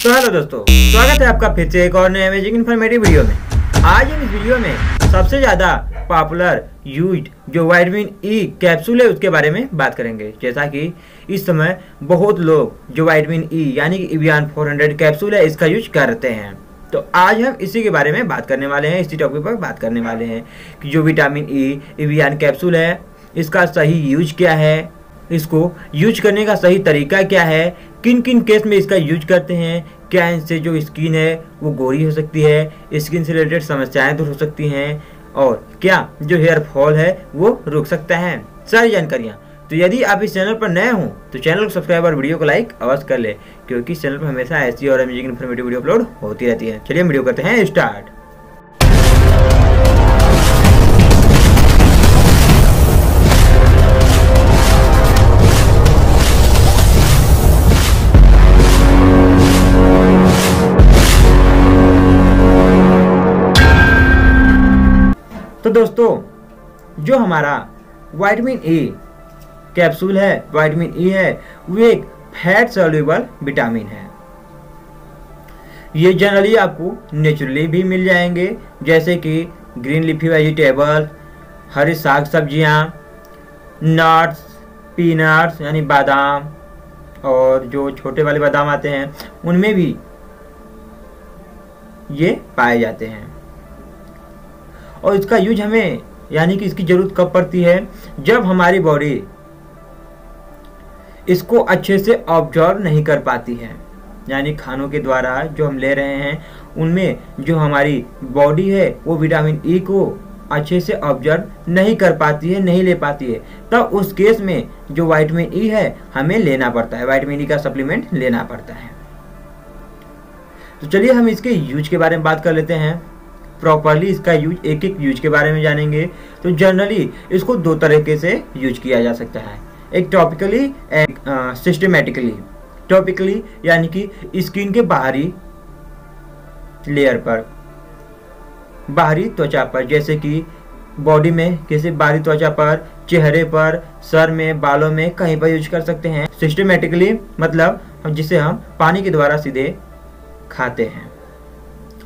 तो हेलो दोस्तों, स्वागत है आपका फिर से एक और नए अमेजिंग इन्फॉर्मेटिव वीडियो में। आज हम इस वीडियो में सबसे ज़्यादा पॉपुलर यूज्ड जो विटामिन ई कैप्सूल है उसके बारे में बात करेंगे। जैसा कि इस समय बहुत लोग जो विटामिन ई यानी कि एवियन 400 कैप्सूल है इसका यूज करते हैं। तो आज हम इसी के बारे में बात करने वाले हैं, इसी टॉपिक पर बात करने वाले हैं कि जो विटामिन ई एवियन कैप्सूल है इसका सही यूज क्या है, इसको यूज करने का सही तरीका क्या है, किन किन केस में इसका यूज करते हैं, क्या इनसे जो स्किन है वो गोरी हो सकती है, स्किन से रिलेटेड समस्याएं दूर हो सकती हैं और क्या जो हेयर फॉल है वो रुक सकता है, सारी जानकारियाँ। तो यदि आप इस चैनल पर नए हों तो चैनल को सब्सक्राइब और वीडियो को लाइक अवश्य कर ले, क्योंकि इस चैनल पर हमेशा ऐसी और अमेजिंग इन्फॉर्मेटिव वीडियो अपलोड होती रहती है। चलिए वीडियो करते हैं स्टार्ट। तो दोस्तों, जो हमारा विटामिन ई कैप्सूल है, विटामिन ई है, वो एक फैट सॉल्युबल विटामिन है। ये जनरली आपको नेचुरली भी मिल जाएंगे, जैसे कि ग्रीन लीफी वेजिटेबल, हरी साग सब्जियां, नट्स, पीनट्स यानी बादाम, और जो छोटे वाले बादाम आते हैं उनमें भी ये पाए जाते हैं। और इसका यूज हमें यानी कि इसकी ज़रूरत कब पड़ती है, जब हमारी बॉडी इसको अच्छे से ऑब्जर्व नहीं कर पाती है। यानी खानों के द्वारा जो हम ले रहे हैं उनमें जो हमारी बॉडी है वो विटामिन ई को अच्छे से ऑब्जर्व नहीं कर पाती है, नहीं ले पाती है, तब उस केस में जो विटामिन ई है हमें लेना पड़ता है, विटामिन ई का सप्लीमेंट लेना पड़ता है। तो चलिए हम इसके यूज के बारे में बात कर लेते हैं। प्रॉपरली इसका यूज, एक एक यूज के बारे में जानेंगे। तो जनरली इसको दो तरीके से यूज किया जा सकता है, एक टॉपिकली, एक सिस्टमेटिकली। टॉपिकली यानी कि स्किन के बाहरी लेयर पर, बाहरी त्वचा पर, जैसे कि बॉडी में किसी बाहरी त्वचा पर, चेहरे पर, सर में, बालों में, कहीं पर यूज कर सकते हैं। सिस्टमेटिकली मतलब जिसे हम पानी के द्वारा सीधे खाते हैं।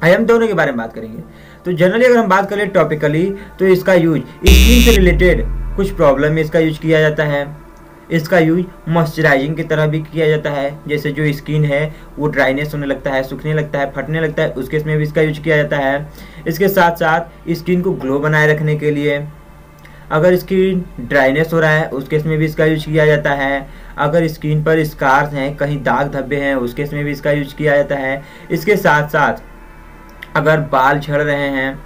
हम दोनों के बारे में बात करेंगे। तो जनरली अगर हम बात करें टॉपिकली, तो इसका यूज स्किन से रिलेटेड कुछ प्रॉब्लम में इसका यूज किया जाता है। इसका यूज मॉइस्चराइजिंग की तरह भी किया जाता है, जैसे जो स्किन है वो ड्राइनेस होने लगता है, सूखने लगता है, फटने लगता है, उस केस में भी इसका यूज किया जाता है। इसके साथ साथ स्किन को ग्लो बनाए रखने के लिए, अगर स्किन ड्राइनेस हो रहा है उस केस में भी इसका यूज किया जाता है। अगर स्किन पर स्कार्स हैं, कहीं दाग धब्बे हैं, उस केस में भी इसका यूज किया जाता है। इसके साथ साथ अगर बाल झड़ रहे हैं,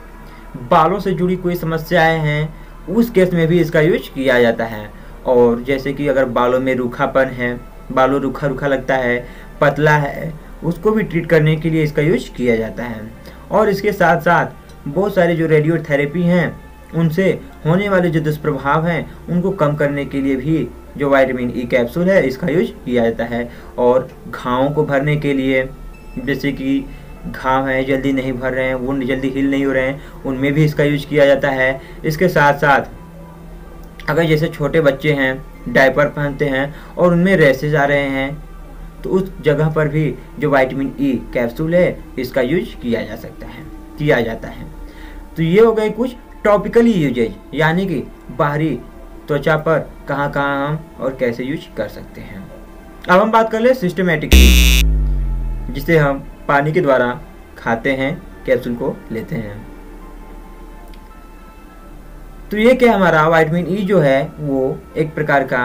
बालों से जुड़ी कोई समस्याएं हैं, उस केस में भी इसका यूज किया जाता है। और जैसे कि अगर बालों में रूखापन है, बालों रूखा रूखा लगता है, पतला है, उसको भी ट्रीट करने के लिए इसका यूज किया जाता है। और इसके साथ साथ बहुत सारे जो रेडियोथेरेपी हैं उनसे होने वाले जो दुष्प्रभाव हैं उनको कम करने के लिए भी जो विटामिन ई कैप्सूल है इसका यूज किया जाता है। और घावों को भरने के लिए, जैसे कि घाव हैं जल्दी नहीं भर रहे हैं, वुंड जल्दी हील नहीं हो रहे हैं, उनमें भी इसका यूज किया जाता है। इसके साथ साथ अगर जैसे छोटे बच्चे हैं डायपर पहनते हैं और उनमें रैशेज आ रहे हैं, तो उस जगह पर भी जो विटामिन ई कैप्सूल है इसका यूज किया जाता है। तो ये हो गए कुछ टॉपिकली यूजेज, यानी कि बाहरी त्वचा पर कहाँ कहाँ हम और कैसे यूज कर सकते हैं। अब हम बात कर ले सिस्टमेटिकली, जिसे हम पानी के द्वारा खाते हैं, कैप्सूल को लेते हैं। तो ये क्या, हमारा विटामिन ई जो है वो एक प्रकार का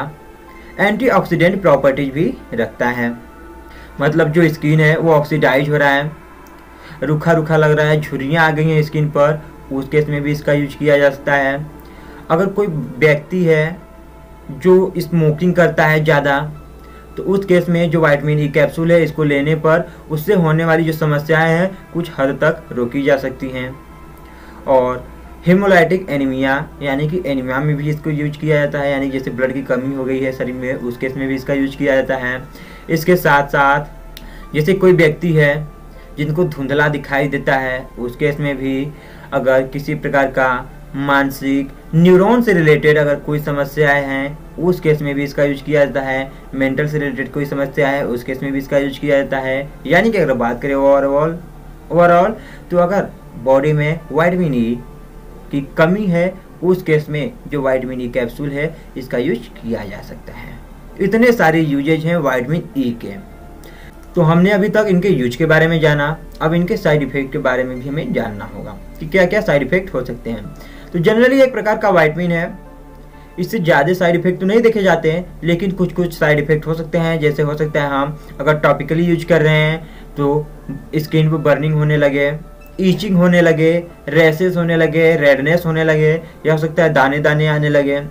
एंटीऑक्सीडेंट प्रॉपर्टीज भी रखता है। मतलब जो स्किन है वो ऑक्सीडाइज हो रहा है, रूखा रूखा लग रहा है, झुर्रियाँ आ गई हैं स्किन पर, उस केस में भी इसका यूज किया जा सकता है। अगर कोई व्यक्ति है जो स्मोकिंग करता है ज़्यादा, तो उस केस में जो विटामिन ई कैप्सूल है इसको लेने पर उससे होने वाली जो समस्याएं हैं कुछ हद तक रोकी जा सकती हैं। और हेमोलाइटिक एनीमिया यानी कि एनीमिया में भी इसको यूज किया जाता है, यानी जैसे ब्लड की कमी हो गई है शरीर में, उस केस में भी इसका यूज किया जाता है। इसके साथ साथ जैसे कोई व्यक्ति है जिनको धुंधला दिखाई देता है, उस केस में भी अगर किसी प्रकार का मानसिक न्यूरॉन से रिलेटेड अगर कोई समस्याएं हैं उस केस में भी इसका यूज किया जाता है। मेंटल से रिलेटेड कोई समस्या है उस केस में भी इसका यूज किया जाता है। यानी कि अगर बात करें ओवरऑल तो अगर बॉडी में विटामिन ई की कमी है उस केस में जो विटामिन ई कैप्सूल है इसका यूज किया जा सकता है। इतने सारे यूजेज हैं विटामिन ई के। तो हमने अभी तक इनके यूज के बारे में जाना, अब इनके साइड इफेक्ट के बारे में भी हमें जानना होगा कि क्या क्या साइड इफेक्ट हो सकते हैं। तो जनरली एक प्रकार का विटामिन है, इससे ज़्यादा साइड इफेक्ट तो नहीं देखे जाते हैं, लेकिन कुछ कुछ साइड इफेक्ट हो सकते हैं। जैसे हो सकता है हम अगर टॉपिकली यूज कर रहे हैं तो स्किन पर बर्निंग होने लगे, ईचिंग होने लगे, रैसेस होने लगे, रेडनेस होने लगे, या हो सकता है दाने दाने आने लगे।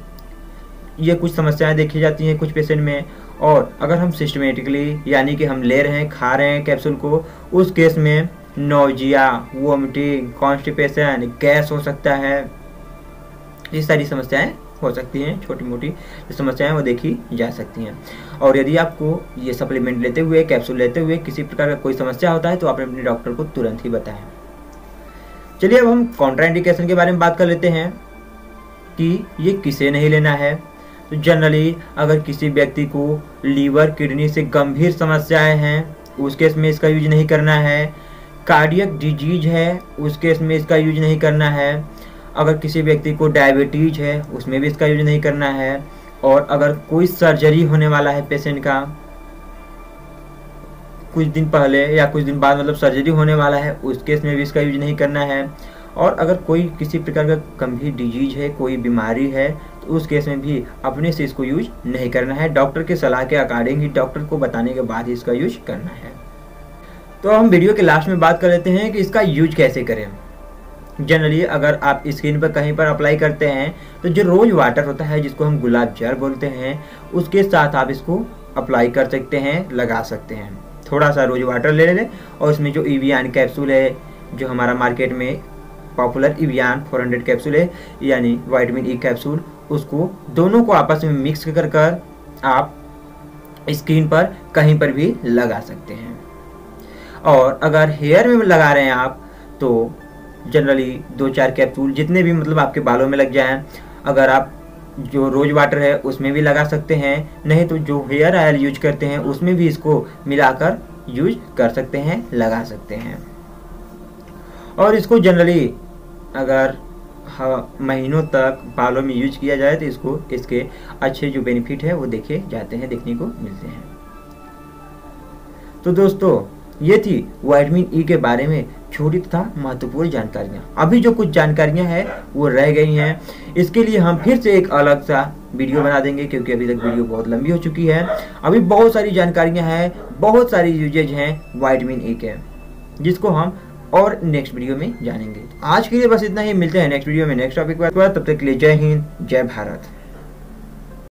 ये कुछ समस्याएं देखी जाती हैं कुछ पेशेंट में। और अगर हम सिस्टमेटिकली यानी कि हम ले रहे हैं, खा रहे हैं कैप्सूल को, उस केस में नोजिया, वोमिटिंग, कॉन्स्टिपेशन, गैस हो सकता है। ये सारी समस्याएं हो सकती हैं, छोटी मोटी समस्याएं वो देखी जा सकती हैं। और यदि आपको ये सप्लीमेंट लेते हुए, कैप्सूल लेते हुए किसी प्रकार का कोई समस्या होता है तो आप अपने डॉक्टर को तुरंत ही बताएं। चलिए अब हम कॉन्ट्राइंडिकेशन के बारे में बात कर लेते हैं कि ये किसे नहीं लेना है। तो जनरली अगर किसी व्यक्ति को लीवर किडनी से गंभीर समस्याएं हैं उस केस में इसका यूज नहीं करना है। कार्डियक डिजीज है उस केस में इसका यूज नहीं करना है। अगर किसी व्यक्ति को डायबिटीज है उसमें भी इसका यूज नहीं करना है। और अगर कोई सर्जरी होने वाला है पेशेंट का कुछ दिन पहले या कुछ दिन बाद, मतलब सर्जरी होने वाला है, उस केस में भी इसका यूज नहीं करना है। और अगर कोई किसी प्रकार का गंभीर डिजीज है, कोई बीमारी है, तो उस केस में भी अपने से इसको यूज नहीं करना है। डॉक्टर के सलाह के अकॉर्डिंग ही, डॉक्टर को बताने के बाद ही इसका यूज करना है। तो हम वीडियो के लास्ट में बात कर लेते हैं कि इसका यूज कैसे करें। जनरली अगर आप स्किन पर कहीं पर अप्लाई करते हैं तो जो रोज वाटर होता है जिसको हम गुलाब जल बोलते हैं उसके साथ आप इसको अप्लाई कर सकते हैं, लगा सकते हैं। थोड़ा सा रोज वाटर ले लें और इसमें जो इवियान कैप्सूल है, जो हमारा मार्केट में पॉपुलर इवियान 400 कैप्सूल है यानी विटामिन ई कैप्सूल, उसको दोनों को आपस में मिक्स कर आप स्किन पर कहीं पर भी लगा सकते हैं। और अगर हेयर में लगा रहे हैं आप तो जनरली 2-4 कैप्सूल जितने भी मतलब आपके बालों में लग जाएं, अगर आप जो रोज वाटर है उसमें भी लगा सकते हैं, नहीं तो जो हेयर ऑयल यूज करते हैं उसमें भी इसको मिलाकर यूज कर सकते हैं, लगा सकते हैं। और इसको जनरली अगर महीनों तक बालों में यूज किया जाए तो इसको इसके अच्छे जो बेनिफिट है वो देखे जाते हैं, देखने को मिलते हैं। तो दोस्तों ये थी विटामिन ई के बारे में छोटी तथा महत्वपूर्ण जानकारियाँ। अभी जो कुछ जानकारियाँ हैं वो रह गई हैं, इसके लिए हम फिर से एक अलग सा वीडियो बना देंगे क्योंकि अभी तक वीडियो बहुत लंबी हो चुकी है। अभी बहुत सारी जानकारियाँ हैं, बहुत सारी यूजेज हैं विटामिन ई के, जिसको हम और नेक्स्ट वीडियो में जानेंगे। आज के लिए बस इतना ही, मिलते हैं नेक्स्ट वीडियो में नेक्स्ट टॉपिक पर। तब तक के लिए जय हिंद, जय भारत।